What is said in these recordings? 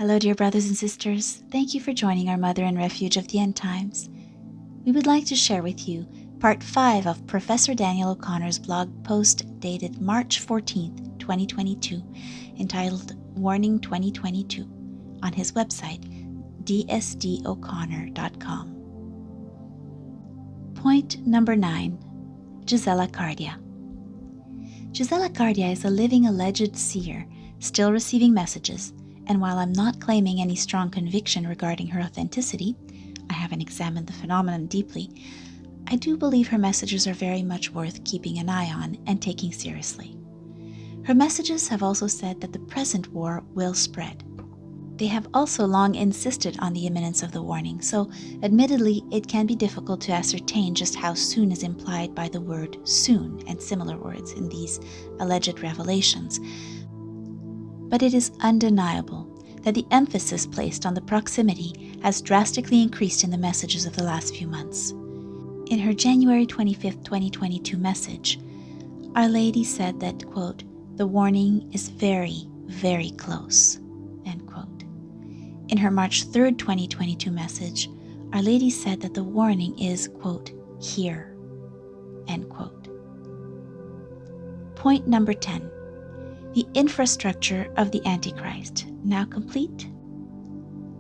Hello, dear brothers and sisters. Thank you for joining our Mother and Refuge of the End Times. We would like to share with you Part 5 of Professor Daniel O'Connor's blog post dated March 14th, 2022, entitled Warning 2022, on his website, dsdoconnor.com. Point number 9. Gisela Cardia. Gisela Cardia is a living alleged seer, still receiving messages, and while I'm not claiming any strong conviction regarding her authenticity, I haven't examined the phenomenon deeply, I do believe her messages are very much worth keeping an eye on and taking seriously. Her messages have also said that the present war will spread. They have also long insisted on the imminence of the warning, so admittedly it can be difficult to ascertain just how soon is implied by the word soon and similar words in these alleged revelations. But it is undeniable that the emphasis placed on the proximity has drastically increased in the messages of the last few months. In her January 25th, 2022 message, Our Lady said that, quote, the warning is very, very close, end quote. In her March 3rd, 2022 message, Our Lady said that the warning is, quote, here, end quote. Point number 10. The infrastructure of the Antichrist, now complete?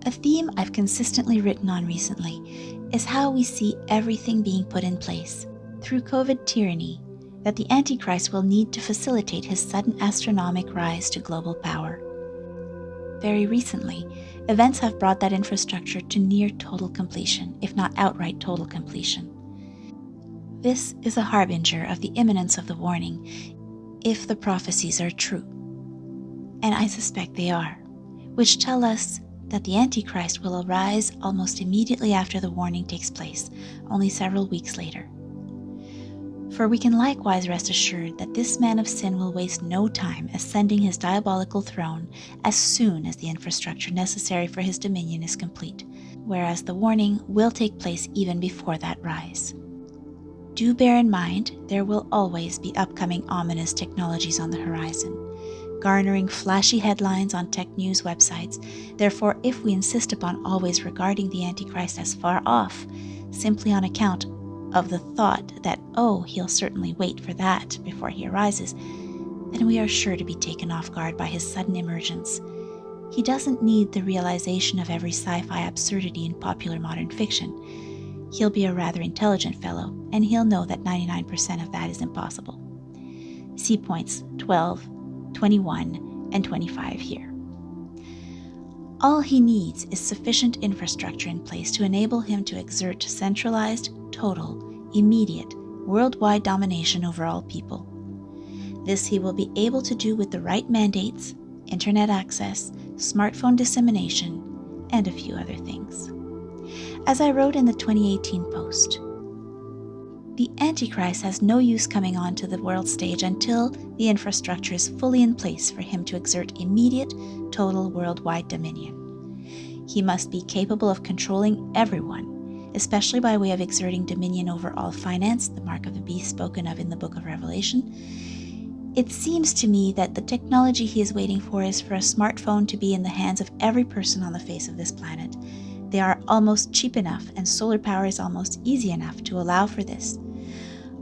A theme I've consistently written on recently is how we see everything being put in place through COVID tyranny that the Antichrist will need to facilitate his sudden astronomic rise to global power. Very recently, events have brought that infrastructure to near total completion, if not outright total completion. This is a harbinger of the imminence of the warning, if the prophecies are true, and I suspect they are, which tell us that the Antichrist will arise almost immediately after the warning takes place, only several weeks later. For we can likewise rest assured that this man of sin will waste no time ascending his diabolical throne as soon as the infrastructure necessary for his dominion is complete, whereas the warning will take place even before that rise. Do bear in mind, there will always be upcoming ominous technologies on the horizon, garnering flashy headlines on tech news websites. Therefore, if we insist upon always regarding the Antichrist as far off, simply on account of the thought that, oh, he'll certainly wait for that before he arises, then we are sure to be taken off guard by his sudden emergence. He doesn't need the realization of every sci-fi absurdity in popular modern fiction. He'll be a rather intelligent fellow, and he'll know that 99% of that is impossible. See points 12, 21, and 25 here. All he needs is sufficient infrastructure in place to enable him to exert centralized, total, immediate, worldwide domination over all people. This he will be able to do with the right mandates, internet access, smartphone dissemination, and a few other things. As I wrote in the 2018 post, the Antichrist has no use coming onto the world stage until the infrastructure is fully in place for him to exert immediate, total worldwide dominion. He must be capable of controlling everyone, especially by way of exerting dominion over all finance, the mark of the beast spoken of in the book of Revelation. It seems to me that the technology he is waiting for is for a smartphone to be in the hands of every person on the face of this planet. They are almost cheap enough, and solar power is almost easy enough to allow for this,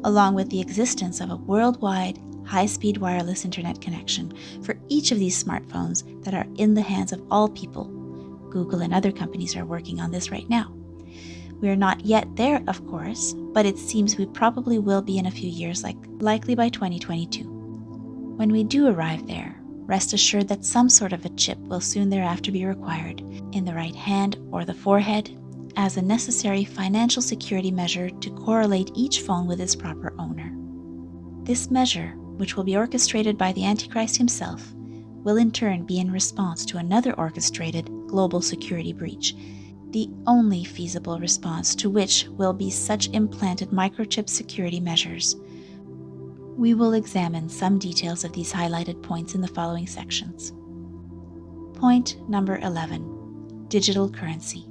along with the existence of a worldwide, high-speed wireless internet connection for each of these smartphones that are in the hands of all people. Google and other companies are working on this right now. We are not yet there, of course, but it seems we probably will be in a few years, likely by 2022. When we do arrive there, rest assured that some sort of a chip will soon thereafter be required, in the right hand or the forehead, as a necessary financial security measure to correlate each phone with its proper owner. This measure, which will be orchestrated by the Antichrist himself, will in turn be in response to another orchestrated global security breach, the only feasible response to which will be such implanted microchip security measures. We will examine some details of these highlighted points in the following sections. Point number 11. Digital currency.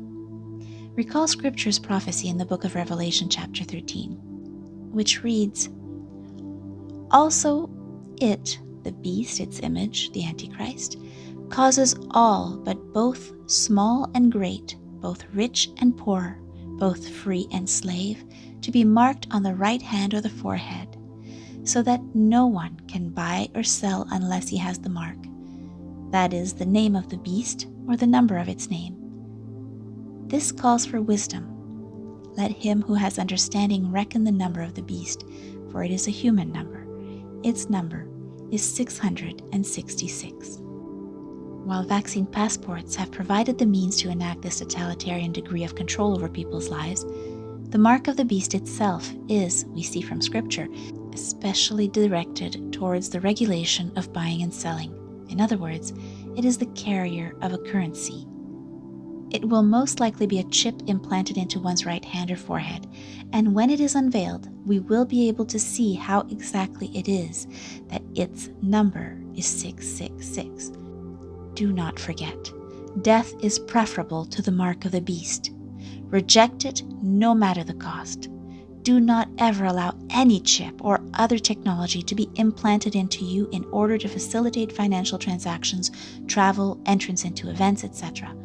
Recall Scripture's prophecy in the book of Revelation chapter 13, which reads, Also it, the beast, its image, the Antichrist, causes all, but both small and great, both rich and poor, both free and slave, to be marked on the right hand or the forehead, so that no one can buy or sell unless he has the mark, that is, the name of the beast or the number of its name. This calls for wisdom. Let him who has understanding reckon the number of the beast, for it is a human number. Its number is 666. While vaccine passports have provided the means to enact this totalitarian degree of control over people's lives, the mark of the beast itself is, we see from Scripture, especially directed towards the regulation of buying and selling. In other words, it is the carrier of a currency. It will most likely be a chip implanted into one's right hand or forehead, and when it is unveiled, we will be able to see how exactly it is that its number is 666. Do not forget, death is preferable to the mark of the beast. Reject it no matter the cost. Do not ever allow any chip or other technology to be implanted into you in order to facilitate financial transactions, travel, entrance into events, etc.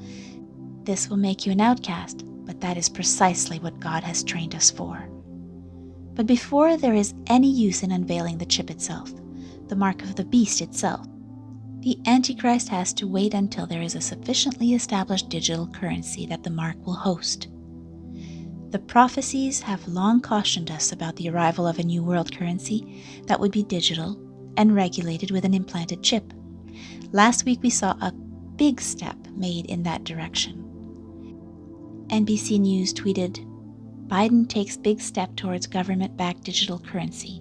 This will make you an outcast, but that is precisely what God has trained us for. But before there is any use in unveiling the chip itself, the mark of the beast itself, the Antichrist has to wait until there is a sufficiently established digital currency that the mark will host. The prophecies have long cautioned us about the arrival of a new world currency that would be digital and regulated with an implanted chip. Last week we saw a big step made in that direction. NBC News tweeted, "Biden takes big step towards government-backed digital currency."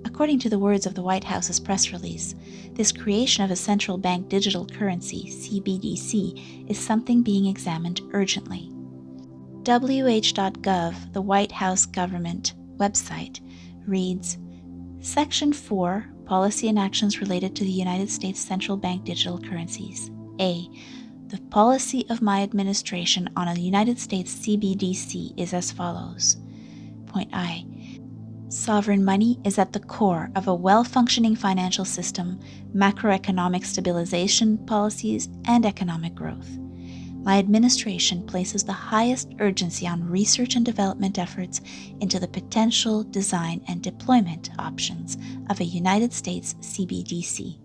According to the words of the White House's press release, this creation of a central bank digital currency, CBDC, is something being examined urgently. WH.gov, the White House government website, reads, Section 4, Policy and Actions Related to the United States Central Bank Digital Currencies. A. The policy of my administration on a United States CBDC is as follows. Point I. Sovereign money is at the core of a well-functioning financial system, macroeconomic stabilization policies, and economic growth. My administration places the highest urgency on research and development efforts into the potential, design, and deployment options of a United States CBDC.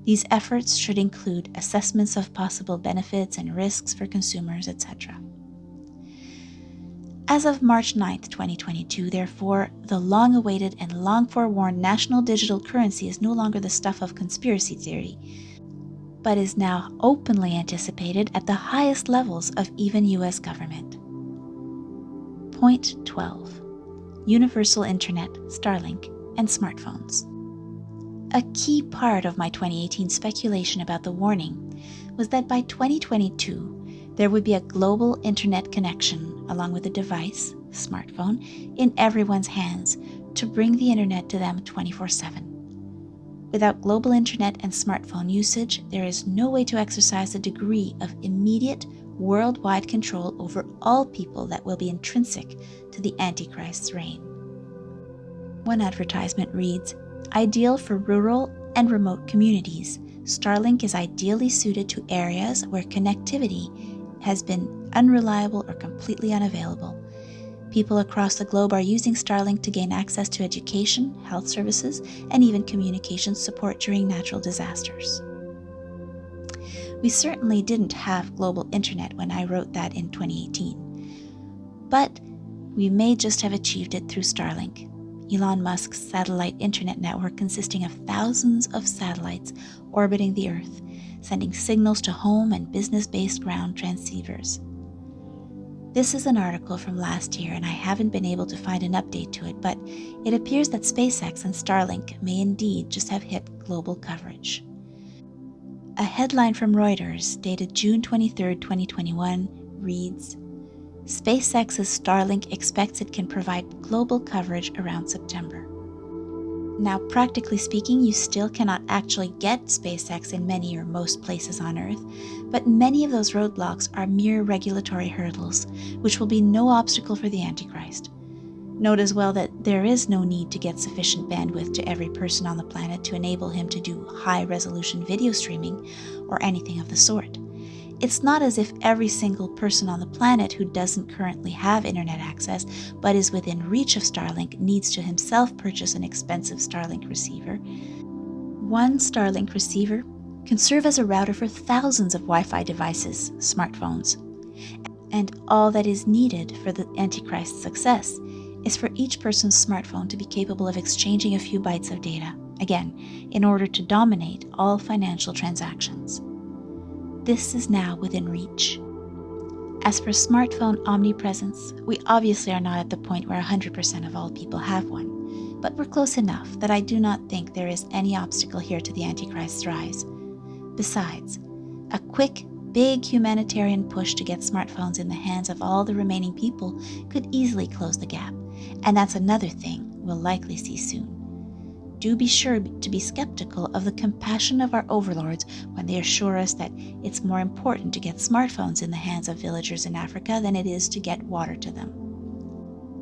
These efforts should include assessments of possible benefits and risks for consumers, etc. As of March 9, 2022, therefore, the long-awaited and long-forewarned national digital currency is no longer the stuff of conspiracy theory, but is now openly anticipated at the highest levels of even U.S. government. Point 12. Universal Internet, Starlink, and smartphones. A key part of my 2018 speculation about the warning was that by 2022, there would be a global internet connection along with a device, smartphone, in everyone's hands to bring the internet to them 24/7. Without global internet and smartphone usage, there is no way to exercise a degree of immediate worldwide control over all people that will be intrinsic to the Antichrist's reign. One advertisement reads, ideal for rural and remote communities, Starlink is ideally suited to areas where connectivity has been unreliable or completely unavailable. People across the globe are using Starlink to gain access to education, health services, and even communications support during natural disasters. We certainly didn't have global internet when I wrote that in 2018, but we may just have achieved it through Starlink, Elon Musk's satellite internet network consisting of thousands of satellites orbiting the Earth, sending signals to home and business-based ground transceivers. This is an article from last year, and I haven't been able to find an update to it, but it appears that SpaceX and Starlink may indeed just have hit global coverage. A headline from Reuters, dated June 23, 2021, reads, SpaceX's Starlink expects it can provide global coverage around September. Now, practically speaking, you still cannot actually get SpaceX in many or most places on Earth, but many of those roadblocks are mere regulatory hurdles, which will be no obstacle for the Antichrist. Note as well that there is no need to get sufficient bandwidth to every person on the planet to enable him to do high-resolution video streaming or anything of the sort. It's not as if every single person on the planet who doesn't currently have internet access but is within reach of Starlink needs to himself purchase an expensive Starlink receiver. One Starlink receiver can serve as a router for thousands of Wi-Fi devices, smartphones. And all that is needed for the Antichrist's success is for each person's smartphone to be capable of exchanging a few bytes of data, again, in order to dominate all financial transactions. This is now within reach. As for smartphone omnipresence, we obviously are not at the point where 100% of all people have one, but we're close enough that I do not think there is any obstacle here to the Antichrist's rise. Besides, a quick, big humanitarian push to get smartphones in the hands of all the remaining people could easily close the gap, and that's another thing we'll likely see soon. Do be sure to be skeptical of the compassion of our overlords when they assure us that it's more important to get smartphones in the hands of villagers in Africa than it is to get water to them.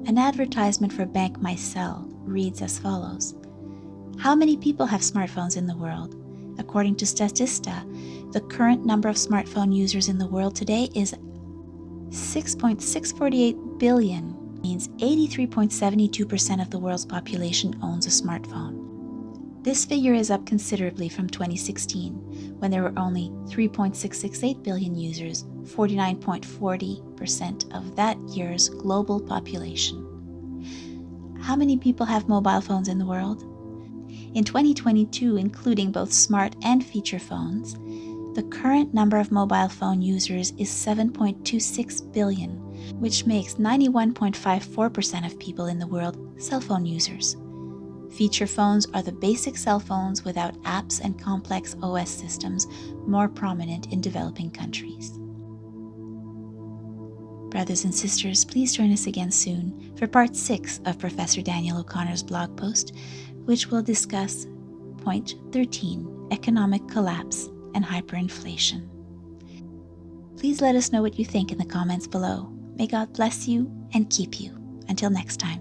An advertisement for Bank My Cell reads as follows. How many people have smartphones in the world? According to Statista, the current number of smartphone users in the world today is 6.648 billion, means 83.72% of the world's population owns a smartphone. This figure is up considerably from 2016, when there were only 3.668 billion users, 49.40% of that year's global population. How many people have mobile phones in the world? In 2022, including both smart and feature phones, the current number of mobile phone users is 7.26 billion, which makes 91.54% of people in the world cell phone users. Feature phones are the basic cell phones without apps and complex OS systems, more prominent in developing countries. Brothers and sisters, please join us again soon for part 6 of Professor Daniel O'Connor's blog post, which will discuss point 13, economic collapse and hyperinflation. Please let us know what you think in the comments below. May God bless you and keep you. Until next time.